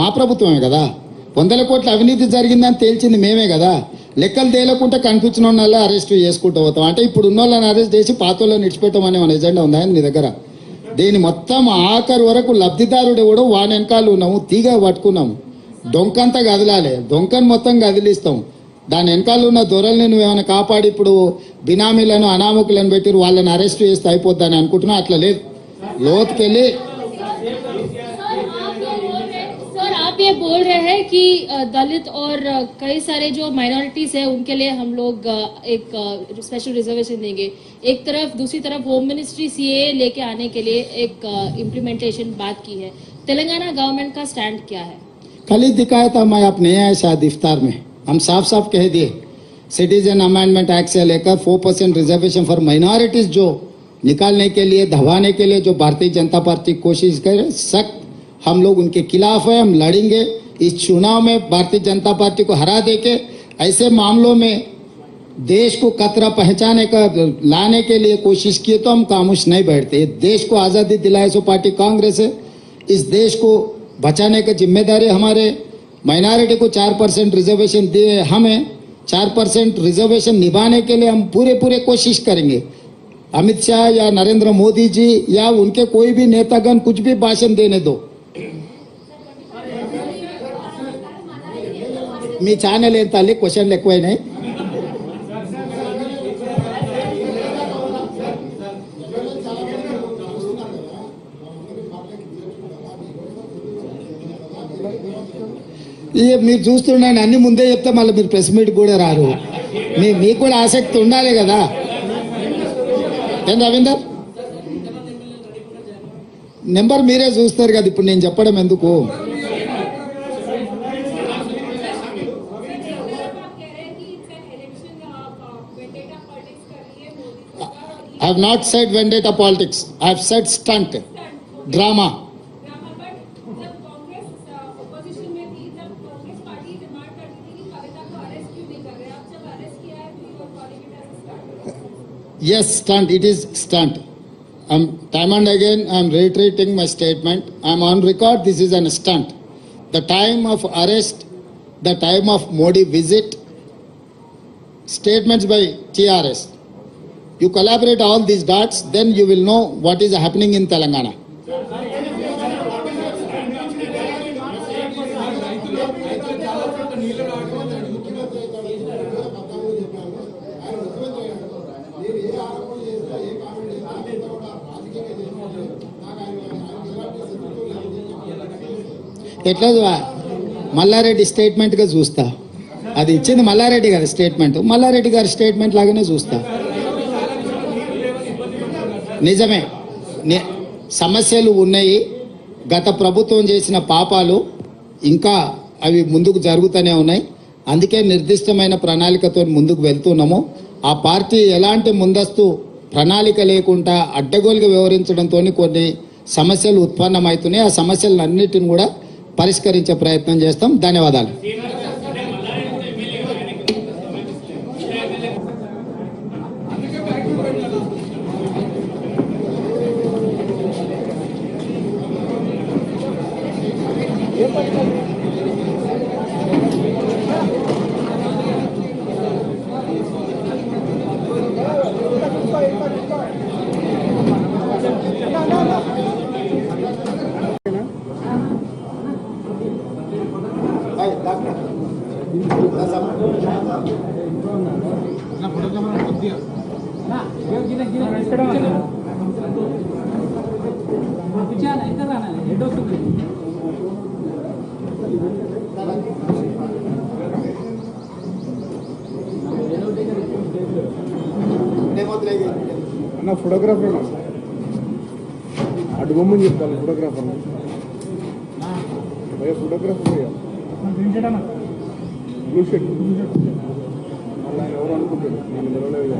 మా ప్రభుత్వమే కదా, 100 కోట్ల అవినీతి జరిగిందని తేల్చింది మేమే కదా. లెక్కలు తేలకుంటే కనిపించిన వాళ్ళ అరెస్ట్ చేసుకుంటూ పోతాం. అంటే ఇప్పుడు ఉన్న వాళ్ళని అరెస్ట్ చేసి పాత వాళ్ళని విడిచిపెట్టమనే మన ఎజెండా ఉందా మీ దగ్గర? దీని మొత్తం ఆఖరి వరకు లబ్ధిదారుడు కూడా వాని వెనకాల ఉన్నాము, తీగ పట్టుకున్నాము. డొంకంతా కదలాలి, డొంకను మొత్తం కదిలిస్తాం. దాని వెనకాల ఉన్న దొరల్ని నువ్వేమైనా కాపాడి ఇప్పుడు బినామీలను అనామకులను పెట్టి వాళ్ళని అరెస్ట్ చేస్తే అయిపోద్దని అనుకుంటున్నా. అట్లా లేదు, లోతుకెళ్ళి. आप ये बोल रहे हैं कि दलित और कई सारे जो माइनॉरिटीज है उनके लिए हम लोग एक स्पेशल रिजर्वेशन देंगे एक तरफ, दूसरी तरफ होम मिनिस्ट्री सीए लेके आने के लिए एक इम्प्लीमेंटेशन बात की है। तेलंगाना गवर्नमेंट का स्टैंड क्या है? कल ही दिखाया था, मैं आप नहीं आया शायद इफ्तार में, हम साफ साफ कह दिए सिटीजन अमेंडमेंट एक्ट से लेकर 4% रिजर्वेशन फॉर माइनॉरिटीज जो निकालने के लिए, दबाने के लिए जो भारतीय जनता पार्टी कोशिश करे, सख्त हम लोग उनके खिलाफ है, हम लड़ेंगे। इस चुनाव में भारतीय जनता पार्टी को हरा देके ऐसे मामलों में देश को कतरा पहचाने का लाने के लिए कोशिश किए तो हम खामोश नहीं बैठते। देश को आज़ादी दिलाए सो पार्टी कांग्रेस है, इस देश को बचाने की जिम्मेदारी हमारे। माइनॉरिटी को 4% रिजर्वेशन दिए हमें, 4% रिजर्वेशन निभाने के लिए हम पूरे कोशिश करेंगे। अमित शाह या नरेंद्र मोदी जी या उनके कोई भी नेतागण कुछ भी भाषण देने दो, మీ ఛానల్ ఏం తల్లి క్వశ్చన్లు ఎక్కువైనాయి. మీరు చూస్తున్నాను అన్ని ముందే చెప్తే మళ్ళీ మీరు ప్రెస్ మీట్ కూడా రారు. మీకు కూడా ఆసక్తి ఉండాలి కదా. ఏం రవీందర్ నెంబర్ మీరే చూస్తారు కదా, ఇప్పుడు నేను చెప్పడం ఎందుకు? I have not said vendetta politics. I have said stunt, drama. Yes, stunt. It is stunt. Time and again, I am reiterating my statement. I am on record. This is an stunt. The time of arrest, the time of Modi visit, statements by TRS. You collaborate all these dots, then you will know what is happening in Telangana. ఎట్లా మల్లారెడ్డి స్టేట్మెంట్గా చూస్తా, అది ఇచ్చింది మల్లారెడ్డి గారి statement, Mallareddy గారి statement లాగానే చూస్తా. నిజమే సమస్యలు ఉన్నాయి, గత ప్రభుత్వం చేసిన పాపాలు ఇంకా అవి ముందుకు జరుగుతూనే ఉన్నాయి. అందుకే నిర్దిష్టమైన ప్రణాళికతో ముందుకు వెళ్తున్నాము. ఆ పార్టీ ఎలాంటి ముందస్తు ప్రణాళిక లేకుండా అడ్డగోలుగా వ్యవహరించడంతో కొన్ని సమస్యలు ఉత్పన్నమవుతున్నాయి. ఆ సమస్యలన్నిటిని కూడా పరిష్కరించే ప్రయత్నం చేస్తాం. ధన్యవాదాలు. అన్న ఫోటోగ్రాఫర్ అటు బొమ్మని చెప్తాను. ఫోటోగ్రాఫర్ ఫోటోగ్రాఫర్ బ్లూ షర్ట్ అలా ఎవరు అనుకుంటారు, నేను నిలవలేదు.